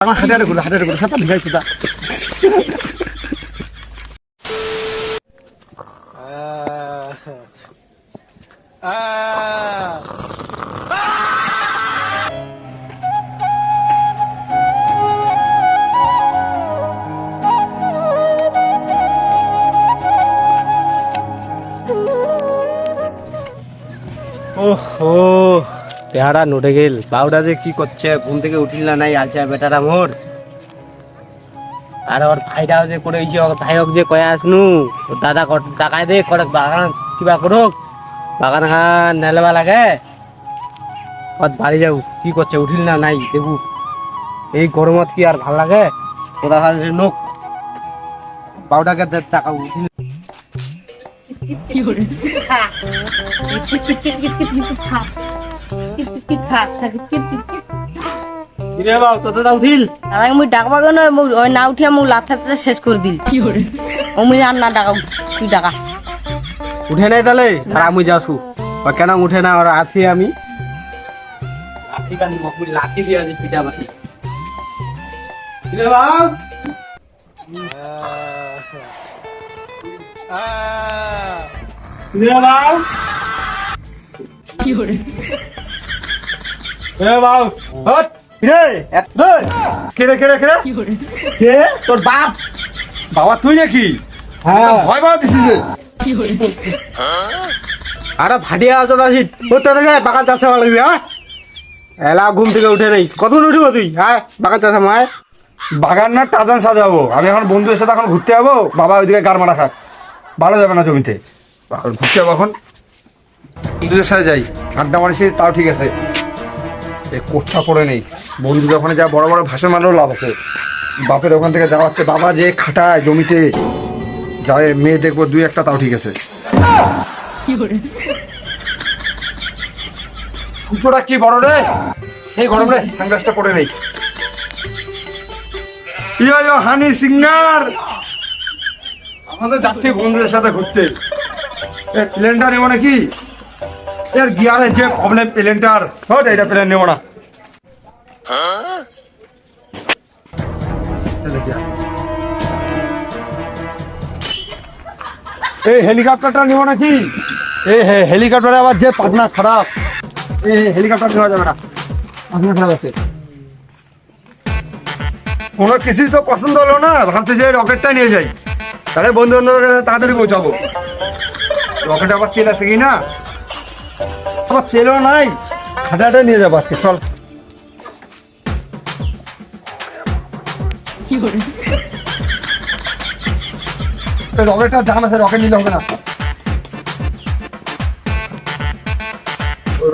আমার হাঁটাটা করো সাথে ভিড়াইছি তা ওহো পেয়ারা নড়ে গেল বাউডা যে কি করছে ঘুম থেকে উঠিল না নাই আছে বেটারা মোর আর ওর ভাইটাও যে করেছে ওর ভাইক যে কয়ে আসনু ওর দাদা টাকায় দে করে বাগান কিবা করুক বাগান খান নেলবা লাগে ওর বাড়ি যাও কি করছে উঠিল না নাই দেখু এই গরমত কি আর ভাল লাগে ওরা খালি নোক বাউডাকে টাকা উঠিল ডাকবা কেন না উঠিয়া মোক লাথাতে শেষ করে দিল আমি আর না ডাকা তুই ডাকা উঠে নাই তাহলে আর আমি যাসু বা কেন উঠে না ওরা আছি আমি লাঠি দিয়ে আছে পিঠা বাতি তোর বাপ বাবা তুই নাকি ভয় পাওয়া দিছিস আরে ভাটিয়া আছো আসি বাগান চাষে ভালো হ্যাঁ এলা ঘুম থেকে উঠে নেই কতক্ষণ উঠিব তুই হ্যাঁ বাগান চাষে মায় বাগান না টাজান সাজাবো আমি এখন বন্ধুদের সাথে এখন ঘুরতে যাবো বাবা ওইদিকে গার মারা খাক ভালো যাবে না জমিতে ঘুরতে যাবো এখন বন্ধুদের সাথে যাই আড্ডা মারিছি তাও ঠিক আছে এই কোঠা পড়ে নেই বন্ধুদের ওখানে যা বড় বড় ভাষণ মারলেও লাভ আছে বাপের ওখান থেকে যাওয়া হচ্ছে বাবা যে খাটায় জমিতে যায় মেয়ে দেখবো দুই একটা তাও ঠিক আছে সূর্যটা কি বড় রে এই গরম রে সানগ্লাসটা পড়ে নেই হানি সিঙ্গার আমাদের যাচ্ছি বন্ধুদের সাথে ঘুরতে প্লেনটা নেবো নাকি এর গিয়ারের যে প্রবলেম প্লেনটার এটা প্লেন নেবো না এই হেলিকপ্টারটা নেবো নাকি এই হেলিকপ্টারে আবার যে পাটনা খারাপ এই হেলিকপ্টার নেওয়া যাবে না পাটনা খারাপ আছে কোনো কিছুই তো পছন্দ হলো না ভাবতে যে রকেটটা নিয়ে যাই তাহলে বন্ধু বান্ধব তাড়াতাড়ি পৌঁছাবো রকেটে আবার তেল আছে কি না আবার তেলও নাই খাটাটা নিয়ে যাবো আজকে চল রকেটটা দাম আছে রকেট নিলে হবে না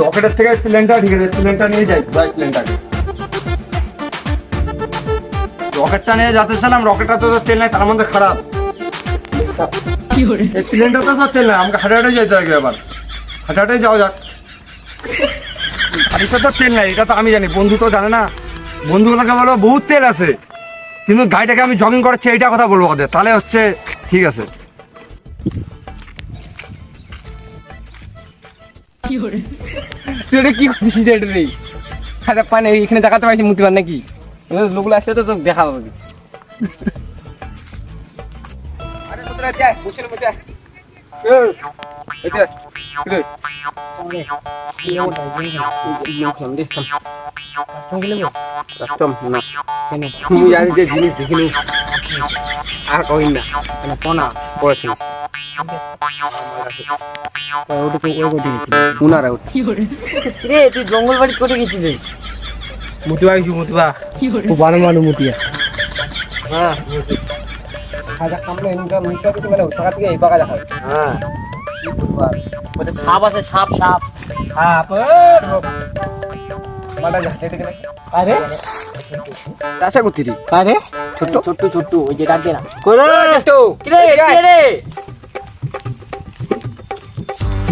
রকেটের থেকে প্লেনটা ঠিক আছে প্লেনটা নিয়ে যাই প্লেনটাকে রকেটটা নিয়ে যাতে চালাম রকেটটা তো তেল নাই তার মধ্যে খারাপ এই প্লেনটা তো তেল নাই আমাকে হাঁটাহাটে যেতে হবে আবার হাঁটাহাটে যাওয়া যাক গাড়িটা তো তেল নাই এটা তো আমি জানি বন্ধু তো জানে না বন্ধুগুলোকে বলবো বহুত তেল আছে কিন্তু গাড়িটাকে আমি জগিং করাচ্ছি এইটা কথা বলবো ওদের তাহলে হচ্ছে ঠিক আছে তুই ওটা কি করছিস এটা রে খাতা পানি এখানে দেখাতে পারছি মুতিবার নাকি লোকগুলো আসলে তো দেখা পাবি আরে তোরা যা বসে নে বসে জিনিস দেখিনি আর কই না পোনা পড়েছিস রে তুই জঙ্গল বাড়ি করে গেছিলিস মুতিবা কিছু মুতিবা খুব বানো বানো মুতিয়া হ্যাঁ হ্যাঁ সাপ আছে সাপ সাপ আরে আশা করছি রে আরে ছোট্ট ছোট্ট ছোট্ট ওই যে ডাকে না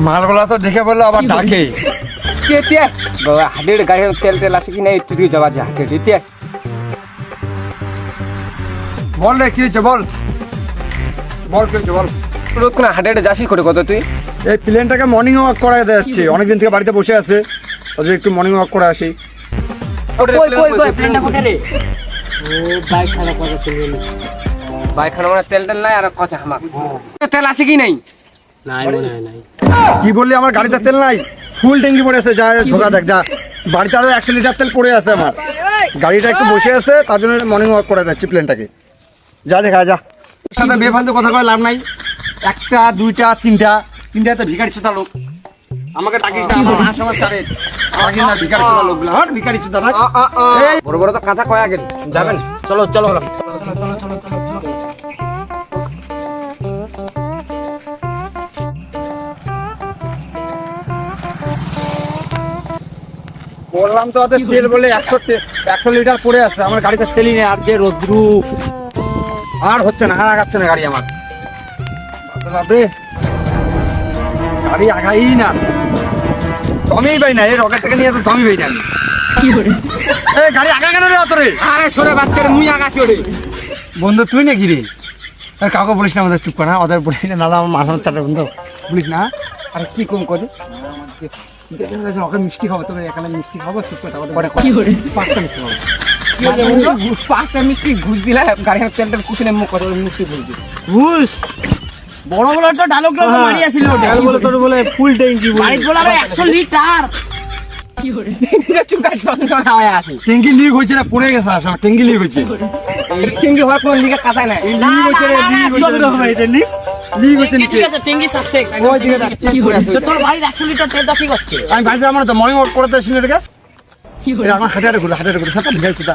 মালগুলা তো দেখে বললো আবার ডাকে বাবা হাটের গাড়ি তেল তেল আছে কি না একটু দিয়ে যাওয়া যায় হাটের দিতে বল রে কি হয়েছে বল বল কি হয়েছে বল রোদ কোন হাটের যাসি করে কত তুই এই প্লেনটাকে মর্নিং ওয়াক করা যাচ্ছে অনেকদিন থেকে বাড়িতে বসে আছে ওদের একটু মর্নিং ওয়াক করে আসি কই কই কই প্লেনটা কোথায় রে বাইক খারাপ কথা চলবে না। বাইক খানা মানে তেল টেল নাই আর কথা হামাক তেল আছে কি নাই নাই মনে হয় নাই। কি বললি আমার গাড়িতে তেল নাই? ফুল ট্যাঙ্কি পড়ে আছে, যা ঝোঁকা দেখ যা। বাড়িতে আরো 100 লিটার তেল পড়ে আছে আমার। গাড়িটা একটু বসে আছে, তার জন্য মর্নিং ওয়াক করে যাচ্ছি প্লেনটাকে। যা দেখা যা। ওর সাথে বেফালতু কথা কয়ে লাভ নাই। একটা দুইটা তিনটা তো ভিখারি চোদা লোক। আমাকে ডাকিস না, আমার মাস আমার চারে ডাকিস না, ভিখারি চোদা লোকগুলো। হট ভিখারি চোদা ভাই। এই বড় বড় তো কথা কয়া গেল, যাবেন? চলো চলো বললাম তো ওদের তেল বলে 100 লিটার পড়ে আছে, আমার গাড়িতে তেলই নেই। আর যে রোদ্রু আর হচ্ছে না, আর আগাচ্ছে না গাড়ি আমার। বাপরে গাড়ি আগাই না, দমই পাই না। এই রকেট থেকে নিয়ে তো দমই পাই না আমি। এই গাড়ি আগা কেন রে অতরে? আরে সরে বাচ্চারে মুই আকাশি ওরে বন্ধু তুই নাকি রে? কাউকে বলিস না, আমাদের চুপ কর না, ওদের বলিস না, নাহলে আমার মাথা চাটা বন্ধু বলিস না। আরে কি কম করি ওকে মিষ্টি খাবো, তোকে এখানে মিষ্টি খাবো, চুপ করে তারপরে 5টা মিষ্টি খাবো। 5টা মিষ্টি ঘুষ দিলা গাড়ির তেল টেল কুচলে মুখ কত মিষ্টি ঘুষ দিল ঘুষ বড় বড় তো ডায়লগ তো মারিয়া ছিল বলে তোর বলে ফুল ট্যাঙ্কি বাড়ি বলে আরে 100 লিটার চুকাই চন্দন হাওয়া আছে ট্যাঙ্কি লিক হয়েছে না, পড়ে গেছে আসলে ট্যাঙ্কি লিক হয়েছে। টিঙ্গি হওয়ার কোনো লিগা কথা নাই লিক হয়েছে রে, লিক হয়েছে রে। লিক হয়েছে নিচে। ঠিক আছে টেঙ্গি সাকসেস ওই দিকে যাচ্ছে তো তোর ভাই 100 লিটার তেল কি করছে আমি বাড়িতে আমার তো মর্নিং ওয়াক করতে আসিনি এটাকে। আমার হাঁটারে ঘুরে সাথে ভিখারি চোদা।